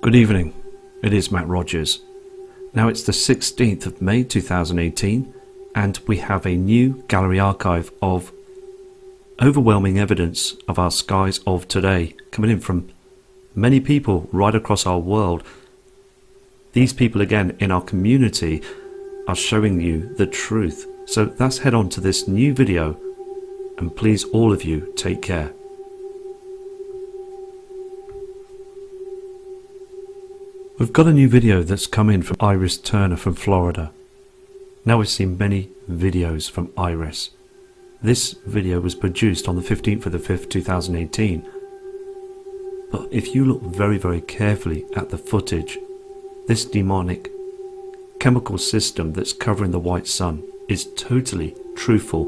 Good evening, it is Matt Rogers. Now it's the 16th of May 2018 and we have a new gallery archive of overwhelming evidence of our skies of today coming in from many people right across our world. These people again in our community are showing you the truth. So let's head on to this new video and please all of you take care. We've got a new video that's come in from Iris Turner from Florida. Now we've seen many videos from Iris. This video was produced on the 15th of the 5th 2018. But if you look very carefully at the footage, this demonic chemical system that's covering the white sun is totally truthful.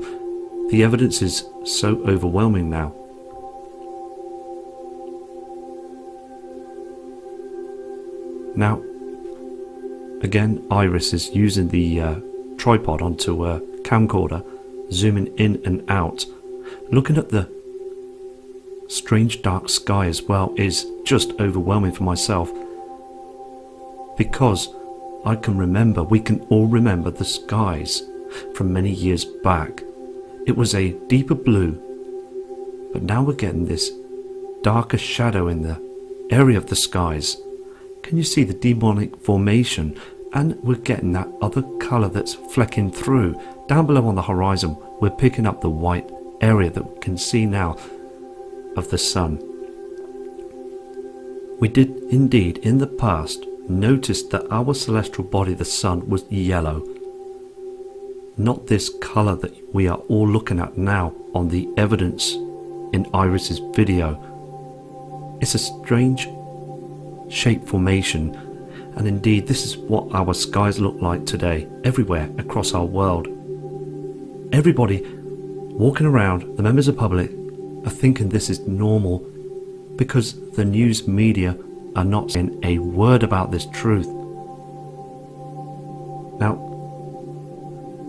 The evidence is so overwhelming now. Now, again, Iris is using the tripod onto a camcorder, zooming in and out. Looking at the strange dark sky as well is just overwhelming for myself, because I can remember, we can all remember the skies from many years back. It was a deeper blue, but now we're getting this darker shadow in the area of the skies. Can you see the demonic formation? And we're getting that other colour that's flecking through. Down below on the horizon, we're picking up the white area that we can see now of the sun. We did indeed in the past notice that our celestial body, the sun, was yellow. Not this colour that we are all looking at now on the evidence in Iris's video. It's a strange shape formation, and indeed this is what our skies look like today everywhere across our world. Everybody walking around, the members of the public, are thinking this is normal because the news media are not saying a word about this truth. Now,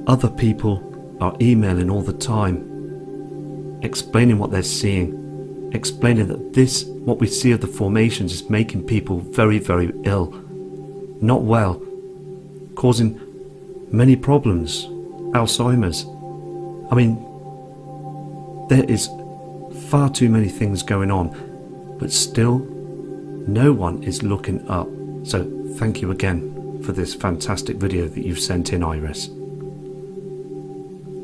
other people are emailing all the time, explaining what they're seeing, explaining that this, what we see of the formations, is making people very ill, not well, causing many problems, Alzheimer's. I mean, there is far too many things going on, but still no one is looking up. So thank you again for this fantastic video that you've sent in, Iris.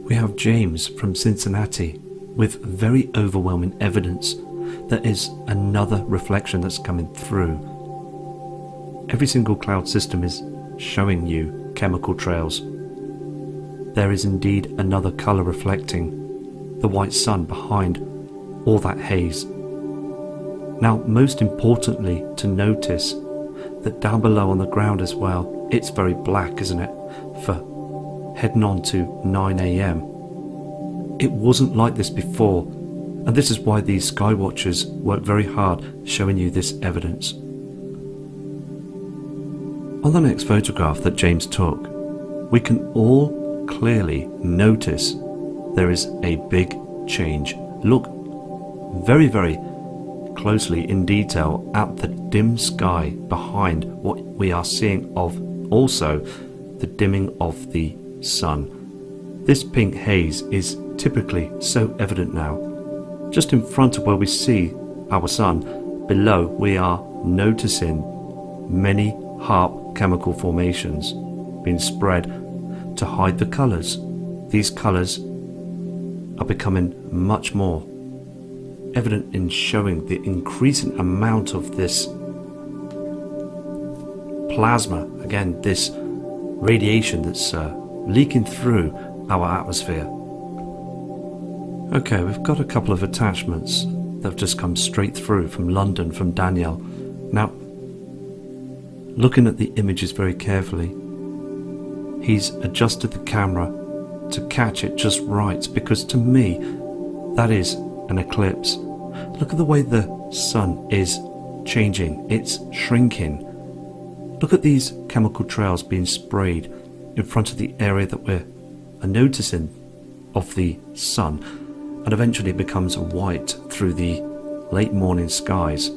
We have James from Cincinnati with very overwhelming evidence. There is another reflection that's coming through. Every single cloud system is showing you chemical trails. There is indeed another colour reflecting the white sun behind all that haze. Now, most importantly to notice that down below on the ground as well, it's very black, isn't it, for heading on to 9 AM. It wasn't like this before, and this is why these sky watchers work very hard showing you this evidence. On the next photograph that James took, we can all clearly notice there is a big change. Look very closely in detail at the dim sky behind what we are seeing of also the dimming of the sun. This pink haze is typically so evident now. Just in front of where we see our sun, below we are noticing many HAARP chemical formations being spread to hide the colours. These colours are becoming much more evident in showing the increasing amount of this plasma, again this radiation that's leaking through our atmosphere. Okay, we've got a couple of attachments that have just come straight through from London from Danielle. Now, looking at the images very carefully, he's adjusted the camera to catch it just right, because to me that is an eclipse. Look at the way the sun is changing, it's shrinking. Look at these chemical trails being sprayed in front of the area that we're noticing of the sun, and eventually becomes white through the late morning skies.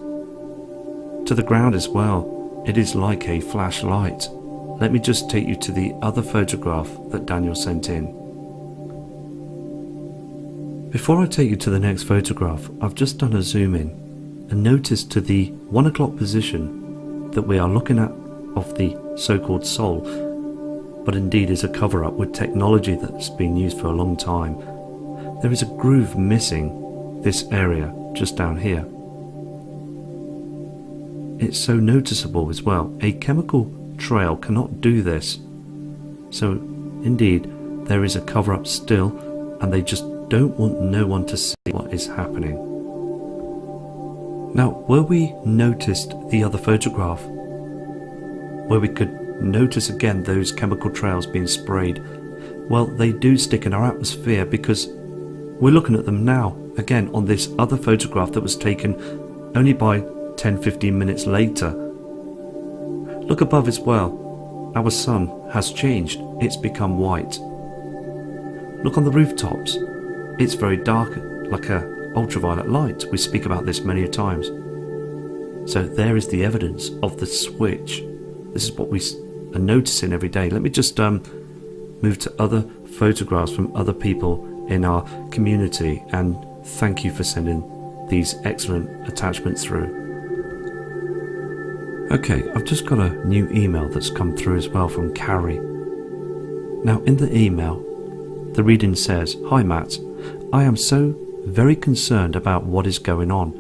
to the ground as well. It is like a flashlight. Let me just take you to the other photograph that Daniel sent in. Before I take you to the next photograph, I've just done a zoom in and notice to the 1 o'clock position that we are looking at of the so-called soul, but indeed is a cover-up with technology that's been used for a long time. There is a groove missing this area just down here. It's so noticeable as well. A chemical trail cannot do this. So indeed there is a cover-up still, and they just don't want no one to see what is happening. Now, where we noticed the other photograph, where we could notice again those chemical trails being sprayed, well, they do stick in our atmosphere because we're looking at them now, again on this other photograph that was taken only by 10-15 minutes later. Look above as well. Our sun has changed. It's become white. Look on the rooftops. It's very dark, like a ultraviolet light. We speak about this many times. So there is the evidence of the switch. This is what we are noticing every day. Let me just move to other photographs from other people in our community, and thank you for sending these excellent attachments through. Okay, I've just got a new email that's come through as well from Carrie. Now in the email, the reading says, "Hi Matt, I am so very concerned about what is going on.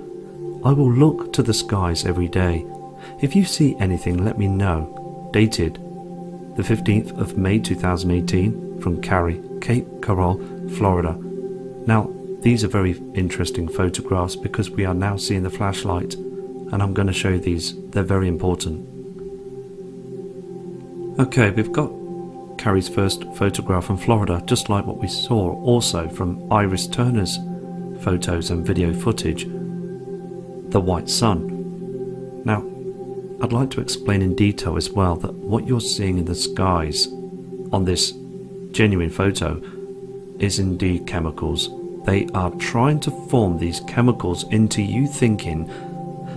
I will look to the skies every day. If you see anything, let me know." Dated the 15th of May 2018 from Carrie, Cape Coral, Florida. Now these are very interesting photographs because we are now seeing the flashlight, and I'm going to show these. They're very important. Okay, we've got Carrie's first photograph from Florida, just like what we saw also from Iris Turner's photos and video footage, the white sun. Now, I'd like to explain in detail as well that what you're seeing in the skies on this genuine photo is indeed chemicals. They are trying to form these chemicals into you thinking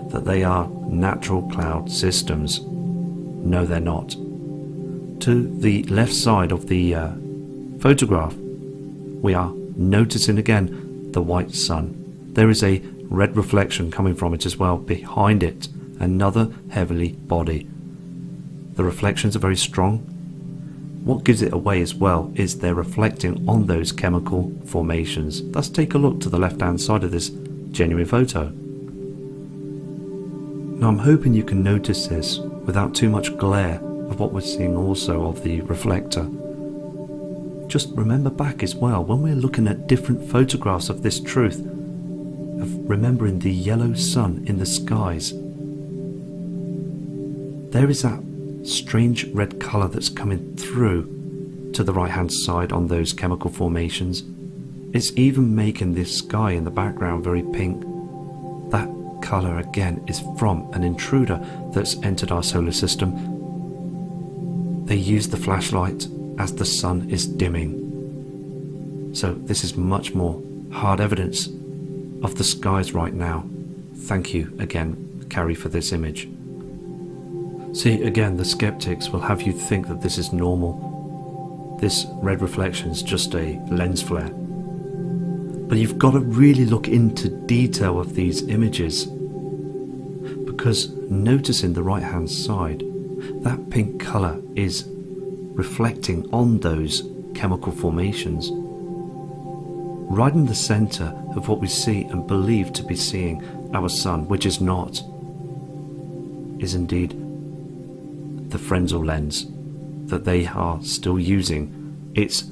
that they are natural cloud systems. No, they're not. To the left side of the photograph, we are noticing again the white sun. There is a red reflection coming from it as well. Behind it, another heavenly body. The reflections are very strong. What gives it away as well is they're reflecting on those chemical formations. Let's take a look to the left hand side of this genuine photo. Now I'm hoping you can notice this without too much glare of what we're seeing also of the reflector. Just remember back as well, when we're looking at different photographs of this truth, of remembering the yellow sun in the skies, there is that strange red colour that's coming through to the right hand side on those chemical formations. It's even making this sky in the background very pink. That colour again is from an intruder that's entered our solar system. They use the flashlight as the sun is dimming. So this is much more hard evidence of the skies right now. Thank you again, Carrie, for this image. See, again, the skeptics will have you think that this is normal. This red reflection is just a lens flare. But you've got to really look into detail of these images, because noticing the right hand side, that pink colour is reflecting on those chemical formations. Right in the centre of what we see and believe to be seeing our sun, which is not, is indeed the Fresnel lens that they are still using. It's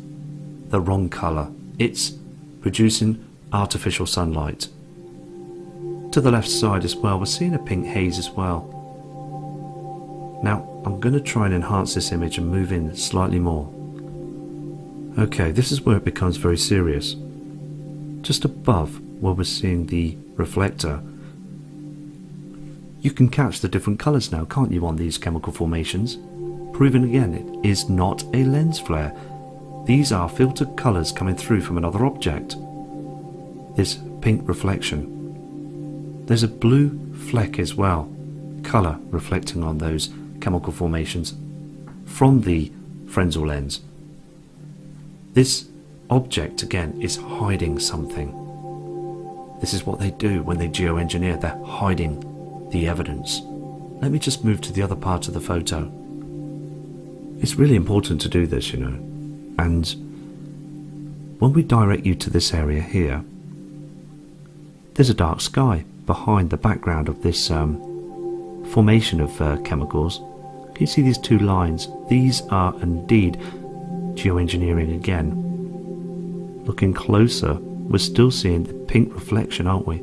the wrong colour. It's producing artificial sunlight. To the left side as well, we're seeing a pink haze as well. Now, I'm going to try and enhance this image and move in slightly more. Okay, this is where it becomes very serious. Just above where we're seeing the reflector, you can catch the different colours now, can't you, on these chemical formations? Proving again it is not a lens flare. These are filtered colours coming through from another object. This pink reflection. There's a blue fleck as well. colour reflecting on those chemical formations from the Fresnel lens. This object again is hiding something. This is what they do when they geoengineer. They're hiding the evidence. Let me just move to the other part of the photo. It's really important to do this, you know. And when we direct you to this area here, there's a dark sky behind the background of this formation of chemicals. Can you see these two lines? These are indeed geoengineering again. Looking closer, we're still seeing the pink reflection, aren't we?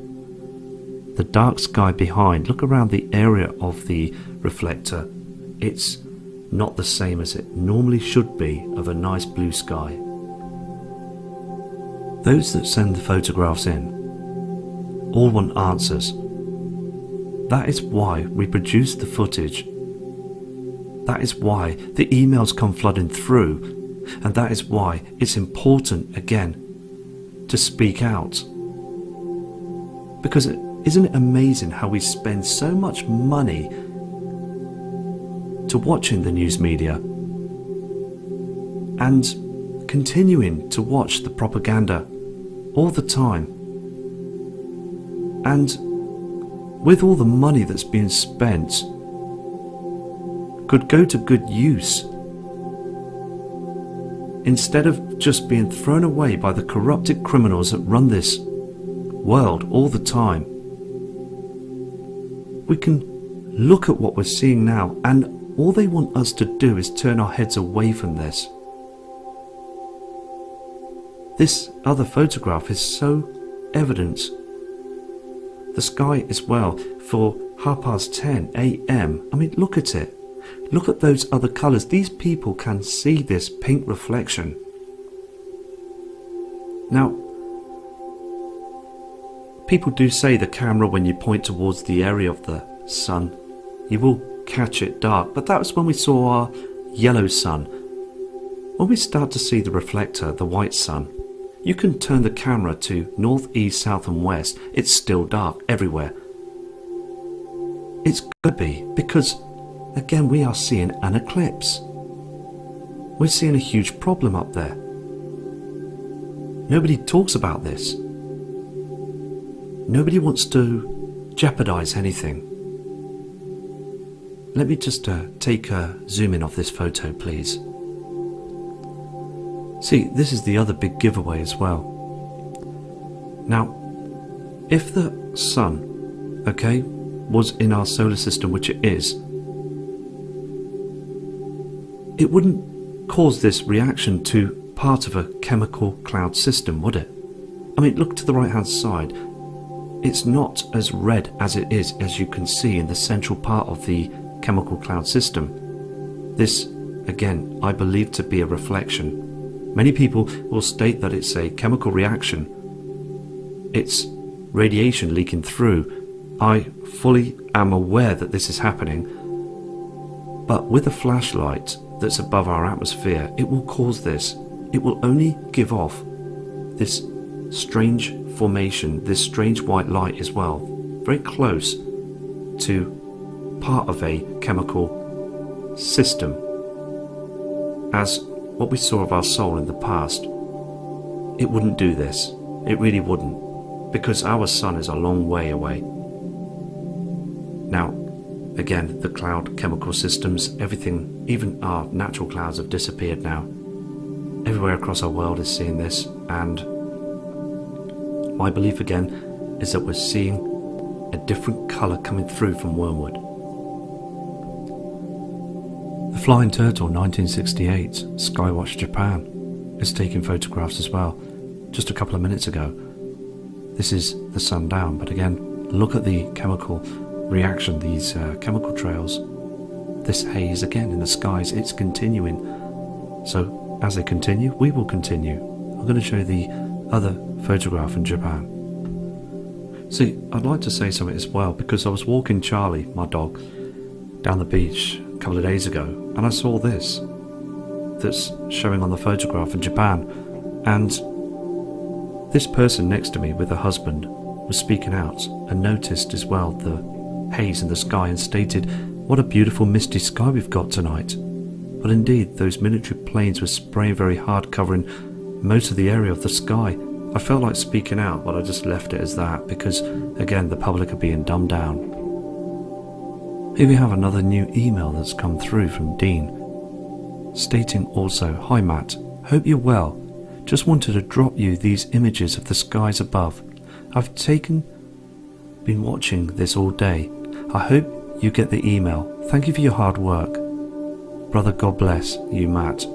The dark sky behind. Look around the area of the reflector. It's not the same as it normally should be of a nice blue sky. Those that send the photographs in all want answers. That is why we produce the footage. That is why the emails come flooding through, and that is why it's important again to speak out. Because isn't it amazing how we spend so much money to watching the news media and continuing to watch the propaganda all the time, and with all the money that's being spent could go to good use instead of just being thrown away by the corrupted criminals that run this world all the time. We can look at what we're seeing now, and all they want us to do is turn our heads away from this. This other photograph is so evident. The sky as well for 10:30 a.m. I mean, look at it. Look at those other colours. These people can see this pink reflection. Now, people do say the camera, when you point towards the area of the sun, you will catch it dark, but that was when we saw our yellow sun. When we start to see the reflector, the white sun, you can turn the camera to north, east, south and west. It's still dark everywhere. It's going to be because, again, we are seeing an eclipse. We're seeing a huge problem up there. Nobody talks about this. Nobody wants to jeopardize anything. Let me just take a zoom in of this photo, please. See, this is the other big giveaway as well. Now, if the sun, okay, was in our solar system, which it is, it wouldn't cause this reaction to part of a chemical cloud system, would it? I mean, look to the right hand side. It's not as red as it is, as you can see, in the central part of the chemical cloud system. This, again, I believe to be a reflection. Many people will state that it's a chemical reaction. It's radiation leaking through. I fully am aware that this is happening. But with a flashlight that's above our atmosphere, it will cause this. It will only give off this strange formation, this strange white light as well, very close to part of a chemical system, as what we saw of our soul in the past. It wouldn't do this. It really wouldn't, because our sun is a long way away. Now, again, the cloud chemical systems, everything, even our natural clouds have disappeared now. Everywhere across our world is seeing this, and my belief again is that we're seeing a different colour coming through from Wormwood. The Flying Turtle 1968, Skywatch Japan, is taking photographs as well, just a couple of minutes ago. This is the sundown, but again, look at the chemical reaction, these chemical trails. This haze again in the skies, it's continuing. So as they continue, we will continue. I'm going to show you the other photograph in Japan. See, I'd like to say something as well, because I was walking Charlie, my dog, down the beach a couple of days ago, and I saw this that's showing on the photograph in Japan, and this person next to me with her husband was speaking out and noticed as well the haze in the sky and stated, "What a beautiful misty sky we've got tonight." But indeed, those military planes were spraying very hard, covering most of the area of the sky. I felt like speaking out, but I just left it as that because, again, the public are being dumbed down. Here we have another new email that's come through from Dean, stating also, "Hi Matt, hope you're well. Just wanted to drop you these images of the skies above. I've been watching this all day. I hope you get the email. Thank you for your hard work. Brother, God bless you, Matt."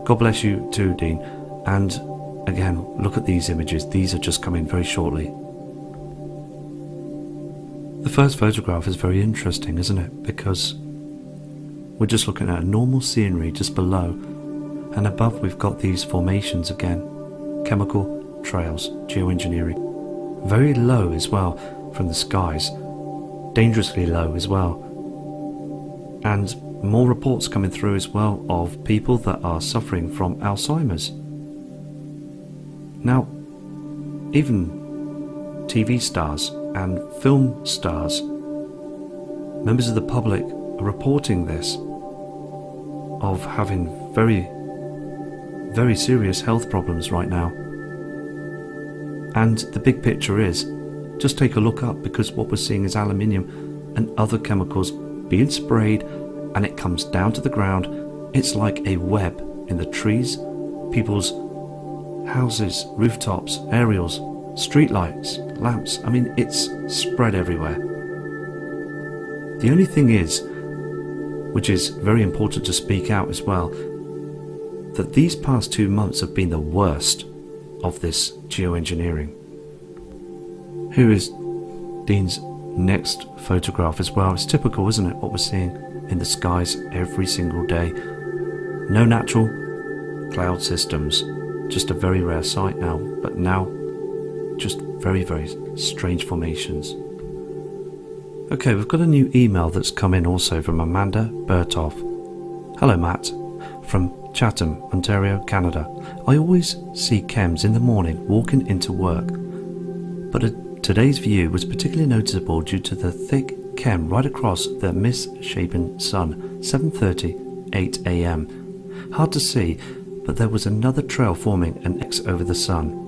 God bless you too, Dean. And again, look at these images. These are just coming very shortly. The first photograph is very interesting, isn't it? Because we're just looking at a normal scenery just below, and above we've got these formations again. Chemical trails, geoengineering. Very low as well from the skies. Dangerously low as well. And more reports coming through as well of people that are suffering from Alzheimer's. Now, even TV stars and film stars, members of the public are reporting this, of having very, very serious health problems right now. And the big picture is, just take a look up, because what we're seeing is aluminium and other chemicals being sprayed, and it comes down to the ground. It's like a web in the trees, people's houses, rooftops, aerials, streetlights, lamps. I mean, it's spread everywhere. The only thing is, which is very important to speak out as well, that these past 2 months have been the worst of this geoengineering. Here is Dean's next photograph as well. It's typical, isn't it, what we're seeing in the skies every single day. No natural cloud systems, just a very rare sight now, but now just very, very strange formations. Okay, we've got a new email that's come in also from Amanda Bertoff. "Hello Matt, from Chatham, Ontario, Canada. I always see chems in the morning walking into work, but today's view was particularly noticeable due to the thick chem right across the misshapen sun, 7:30, 8 a.m. Hard to see, but there was another trail forming an X over the sun.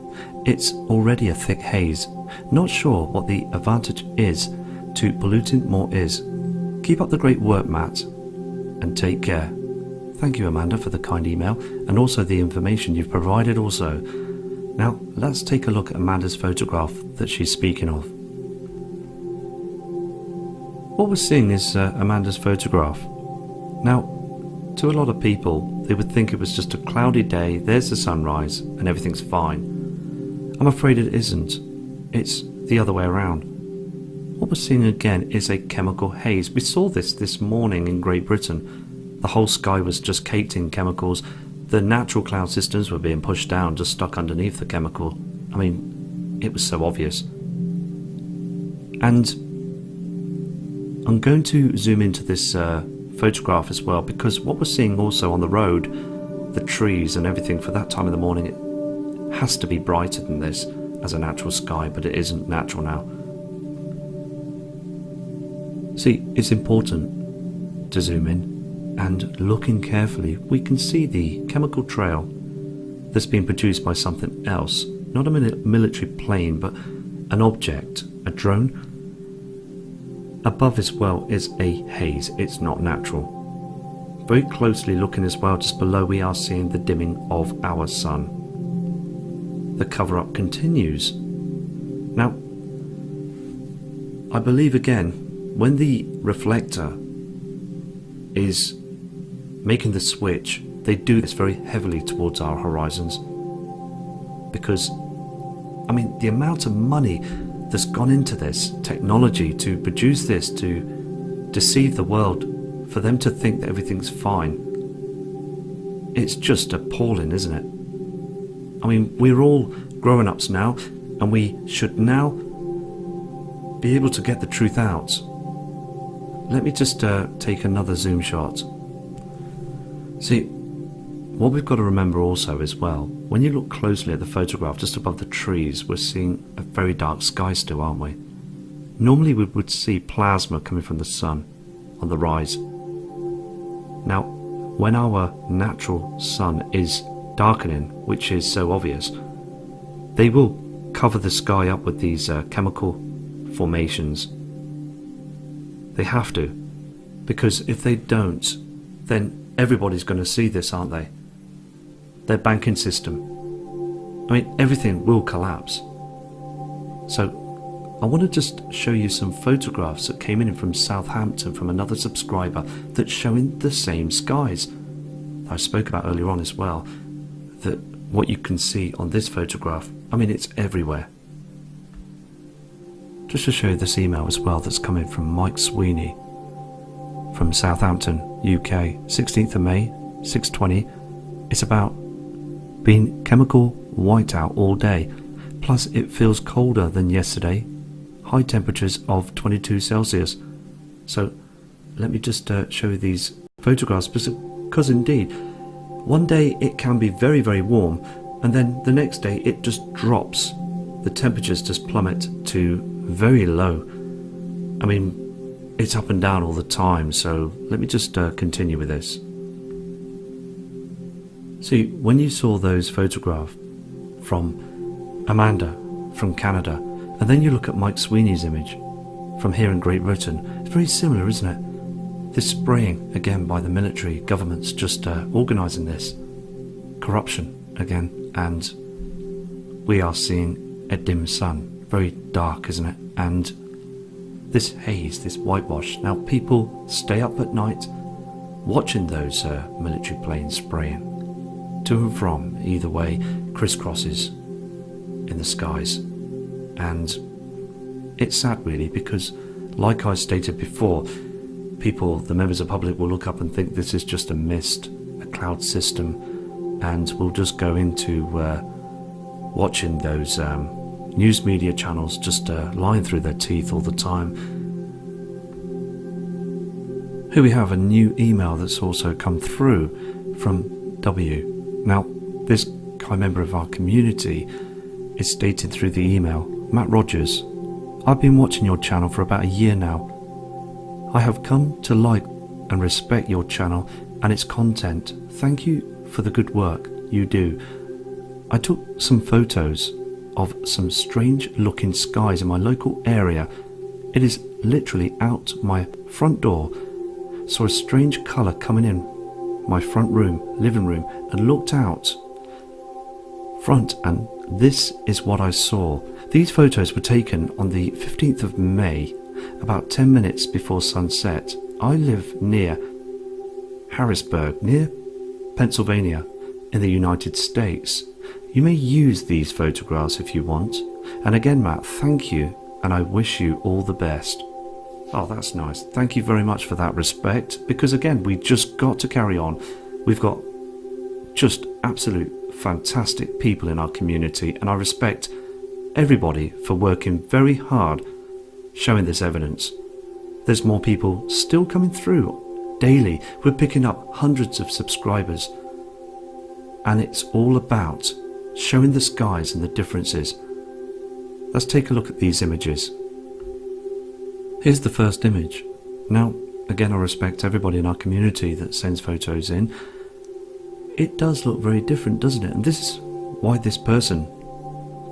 It's already a thick haze. Not sure what the advantage is to polluting more is. Keep up the great work, Matt, and take care." Thank you, Amanda, for the kind email and also the information you've provided also. Now, let's take a look at Amanda's photograph that she's speaking of. What we're seeing is Amanda's photograph. Now, to a lot of people, they would think it was just a cloudy day, there's the sunrise, and everything's fine. I'm afraid it isn't. It's the other way around. What we're seeing again is a chemical haze. We saw this morning in Great Britain. The whole sky was just caked in chemicals. The natural cloud systems were being pushed down, just stuck underneath the chemical. I mean, it was so obvious. And I'm going to zoom into this photograph as well, because what we're seeing also on the road, the trees and everything for that time of the morning, it has to be brighter than this as a natural sky, but it isn't natural now. See, it's important to zoom in, and looking carefully we can see the chemical trail that's been produced by something else, not a military plane, but an object, a drone. Above as well is a haze. It's not natural. Very closely looking as well, just below we are seeing the dimming of our sun. The cover-up continues. Now, I believe again, when the reflector is making the switch, they do this very heavily towards our horizons, because I mean, the amount of money that's gone into this technology to produce this, to deceive the world, for them to think that everything's fine, it's just appalling, isn't it? I mean, we're all grown-ups now, and we should now be able to get the truth out. Let me just take another zoom shot. See, what we've got to remember also as well, when you look closely at the photograph just above the trees, we're seeing a very dark sky still, aren't we? Normally we would see plasma coming from the sun on the rise. Now, when our natural sun is darkening, which is so obvious, they will cover the sky up with these chemical formations. They have to, because if they don't, then everybody's going to see this, aren't they? Their banking system, I mean, everything will collapse. So I want to just show you some photographs that came in from Southampton from another subscriber that's showing the same skies I spoke about earlier on as well. That what you can see on this photograph, I mean, it's everywhere. Just to show you this email as well that's coming from Mike Sweeney from Southampton, UK, 16th of May, 6:20. It's about being chemical whiteout all day, plus it feels colder than yesterday, high temperatures of 22 Celsius. So let me just show you these photographs, because indeed one day it can be very, very warm, and then the next day it just drops. The temperatures just plummet to very low. I mean, it's up and down all the time. So let me just continue with this. See, when you saw those photographs from Amanda from Canada, and then you look at Mike Sweeney's image from here in Great Britain, it's very similar, isn't it? This spraying again by the military governments, just organising this corruption again, and we are seeing a dim sun, very dark, isn't it? And this haze, this whitewash. Now people stay up at night watching those military planes spraying to and from, either way, crisscrosses in the skies. And it's sad really, because like I stated before, people, the members of the public, will look up and think this is just a mist, a cloud system, and will just go into watching those news media channels just lying through their teeth all the time. Here we have a new email that's also come through from W. Now, this guy, member of our community, is stated through the email, Matt Rogers, I've been watching your channel for about a year now. I have come to like and respect your channel and its content. Thank you for the good work you do. I took some photos of some strange looking skies in my local area. It is literally out my front door. Saw a strange colour coming in my front room, living room, and looked out front, and this is what I saw. These photos were taken on the 15th of May, about 10 minutes before sunset. I live near Harrisburg, near Pennsylvania, in the United States. You may use these photographs if you want. And again, Matt, thank you, and I wish you all the best. Oh, that's nice. Thank you very much for that respect, because again, we just got to carry on. We've got just absolute fantastic people in our community, and I respect everybody for working very hard showing this evidence. There's more people still coming through daily. We're picking up hundreds of subscribers, and it's all about showing the skies and the differences. Let's take a look at these images. Here's the first image. Now, again, I respect everybody in our community that sends photos in. It does look very different, doesn't it? And this is why this person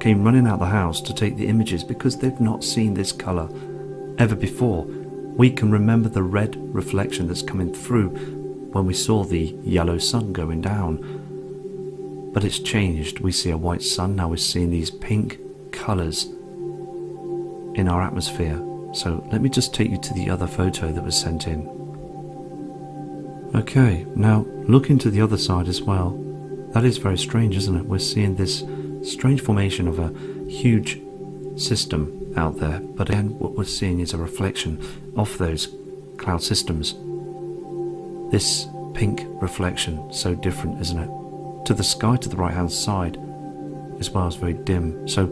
came running out the house to take the images, because they've not seen this colour ever before. We can remember the red reflection that's coming through when we saw the yellow sun going down. But it's changed. We see a white sun, now we're seeing these pink colours in our atmosphere. So let me just take you to the other photo that was sent in. Okay, now look into the other side as well. That is very strange, isn't it? We're seeing this strange formation of a huge system out there, but again what we're seeing is a reflection of those cloud systems. This pink reflection, so different, isn't it? To the sky to the right hand side as well, is very dim. So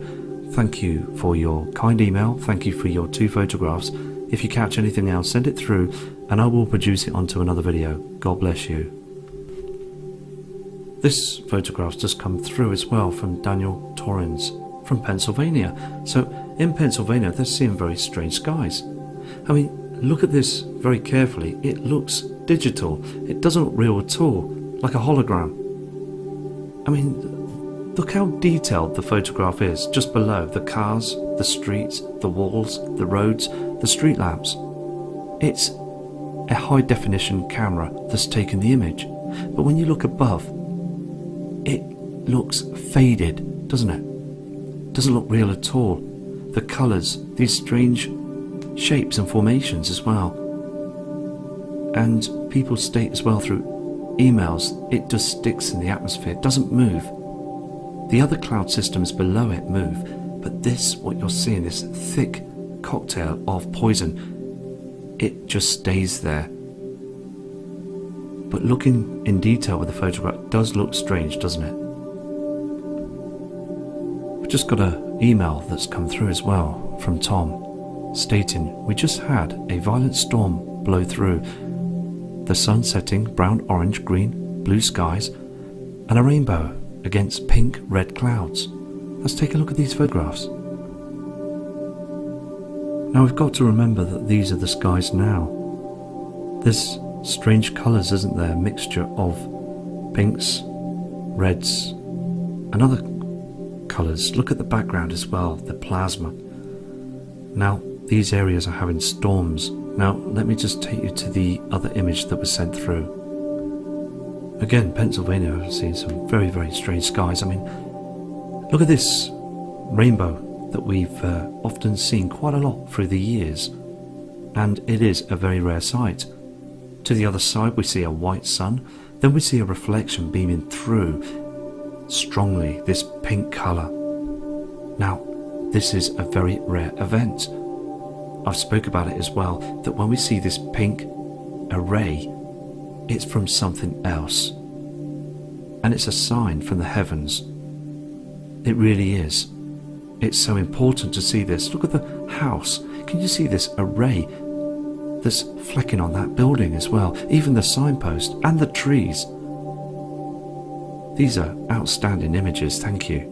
thank you for your kind email, thank you for your 2 photographs. If you catch anything else, send it through and I will produce it onto another video. God bless you. This photograph's just come through as well from Daniel Torrens from Pennsylvania. So in Pennsylvania, they're seeing very strange skies. I mean, look at this very carefully. It looks digital. It doesn't look real at all, like a hologram. I mean, look how detailed the photograph is just below. The cars, the streets, the walls, the roads, the street lamps. It's a high-definition camera that's taken the image. But when you look above, it looks faded, doesn't it? Doesn't look real at all. The colours, these strange shapes and formations as well. And people state as well through emails, it just sticks in the atmosphere, it doesn't move. The other cloud systems below it move, but this, what you're seeing, this thick cocktail of poison, it just stays there. But looking in detail with the photograph does look strange, doesn't it? We've just got an email that's come through as well from Tom, stating, we just had a violent storm blow through. The sun setting, brown, orange, green, blue skies, and a rainbow against pink, red clouds. Let's take a look at these photographs. Now we've got to remember that these are the skies now. There's strange colours, isn't there? A mixture of pinks, reds, and other colours. Look at the background as well, the plasma. Now these areas are having storms. Now let me just take you to the other image that was sent through. Again, Pennsylvania, I've seen some very, very strange skies. I mean, look at this rainbow that we've often seen quite a lot through the years, and it is a very rare sight. To the other side we see a white sun, then we see a reflection beaming through strongly this pink colour. Now this is a very rare event. I've spoke about it as well, that when we see this pink array, it's from something else, and it's a sign from the heavens. It really is. It's so important to see this. Look at the house. Can you see this array that's flecking on that building as well? Even the signpost and the trees. These are outstanding images. Thank you.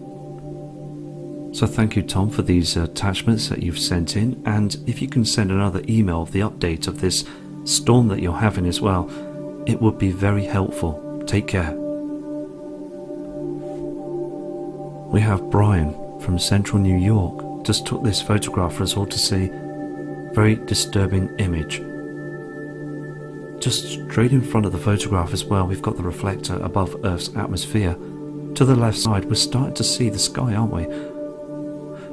So thank you, Tom, for these attachments that you've sent in, and if you can send another email of the update of this storm that you're having as well, it would be very helpful. Take care. We have Brian from Central New York just took this photograph for us all to see. Very disturbing image. Just straight in front of the photograph as well, we've got the reflector above Earth's atmosphere. To the left side, we're starting to see the sky, aren't we?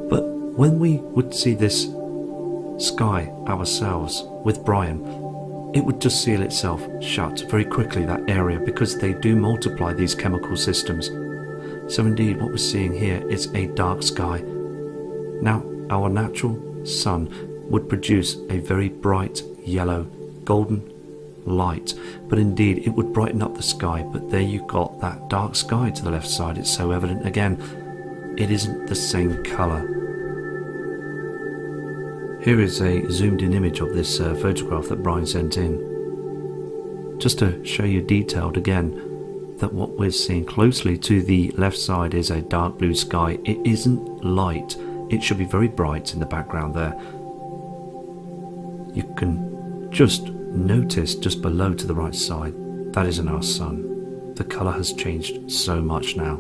But when we would see this sky ourselves with Brian, it would just seal itself shut very quickly, that area, because they do multiply, these chemical systems. So indeed what we're seeing here is a dark sky. Now our natural sun would produce a very bright yellow, golden light, but indeed it would brighten up the sky. But there you got that dark sky to the left side. It's so evident again, it isn't the same colour. Here is a zoomed in image of this photograph that Brian sent in, just to show you detailed again that what we're seeing closely to the left side is a dark blue sky. It isn't light. It should be very bright in the background there. You can just notice just below to the right side, that isn't our sun. The colour has changed so much now.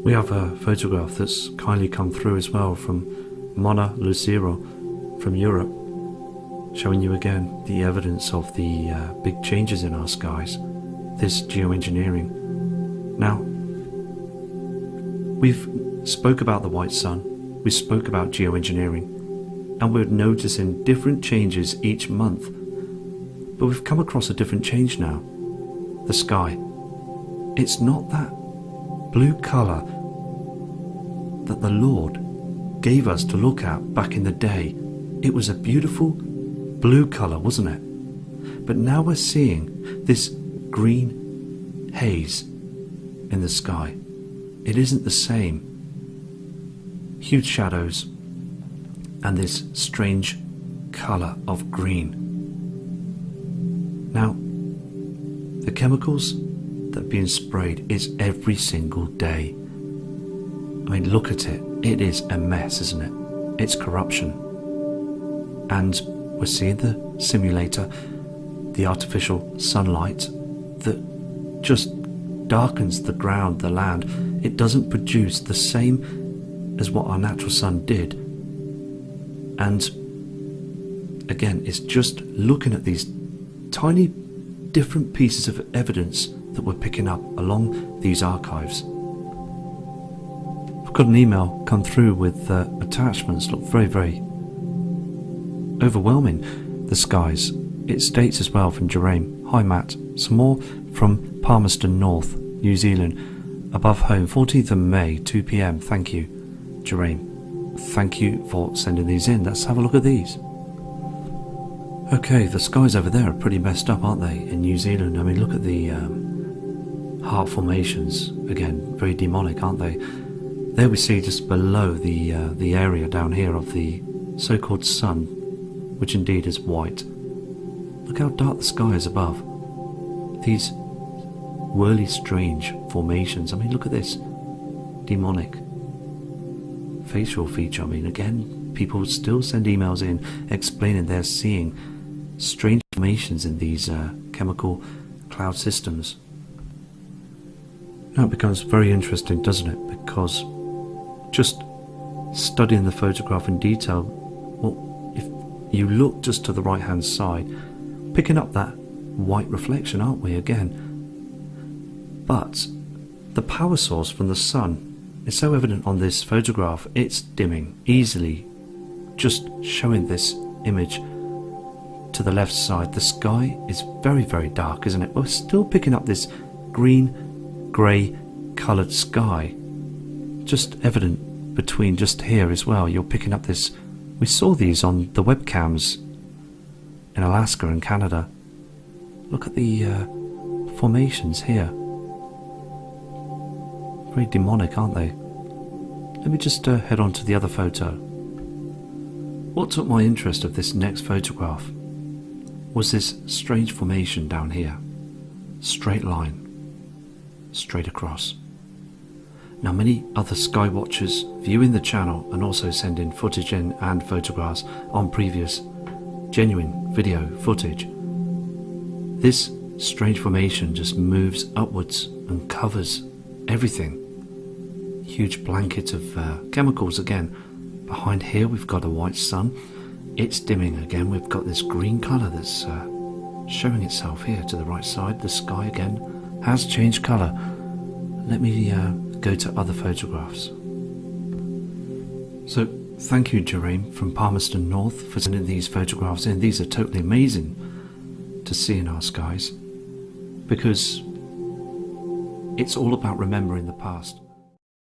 We have a photograph that's kindly come through as well from Mona Lucero from Europe, showing you again the evidence of the big changes in our skies, this geoengineering. Now, we've spoke about the white sun, we spoke about geoengineering, and we're noticing different changes each month. But we've come across a different change now. The sky. It's not that blue colour that the Lord gave us to look at back in the day. It was a beautiful blue colour, wasn't it? But now we're seeing this green haze in the sky. It isn't the same. Huge shadows and this strange colour of green. Now, the chemicals that are being sprayed is every single day. I mean, look at it. it is a mess, isn't it? It's corruption. And we're seeing the simulator, the artificial sunlight that just darkens the ground, the land. It doesn't produce the same as what our natural sun did. And again, it's just looking at these tiny different pieces of evidence that we're picking up along these archives. I've got an email come through with attachments, look very, very overwhelming, the skies. It states as well from Jerame, "Hi Matt, some more from Palmerston North, New Zealand, above home, 14th of May, 2 p.m, thank you." Jerame, thank you for sending these in. Let's have a look at these. Okay, the skies over there are pretty messed up, aren't they, in New Zealand? I mean, look at the heart formations, again, very demonic, aren't they? There we see just below the area down here of the so-called sun, which indeed is white. Look how dark the sky is above. These whirly, strange formations. I mean, look at this. Demonic. Facial feature. I mean, again, people still send emails in explaining they're seeing strange formations in these chemical cloud systems. Now it becomes very interesting, doesn't it? Because just studying the photograph in detail, well, if you look just to the right hand side, picking up that white reflection, aren't we, again? But the power source from the sun is so evident on this photograph, it's dimming easily, just showing this image to the left side. The sky is very, very dark, isn't it? We're still picking up this green, grey coloured sky, just evident between just here as well. You're picking up this, we saw these on the webcams in Alaska and Canada. Look at the formations here. Very demonic, aren't they? Let me just head on to the other photo. What took my interest of this next photograph was this strange formation down here. Straight line, straight across. Now many other sky watchers viewing the channel and also sending footage in and photographs on previous genuine video footage. This strange formation just moves upwards and covers everything. Huge blanket of chemicals again. Behind here we've got a white sun. It's dimming again. We've got this green colour that's showing itself here to the right side. The sky again has changed colour. Let me go to other photographs. So thank you, Jerame from Palmerston North, for sending these photographs in. These are totally amazing to see in our skies, because it's all about remembering the past.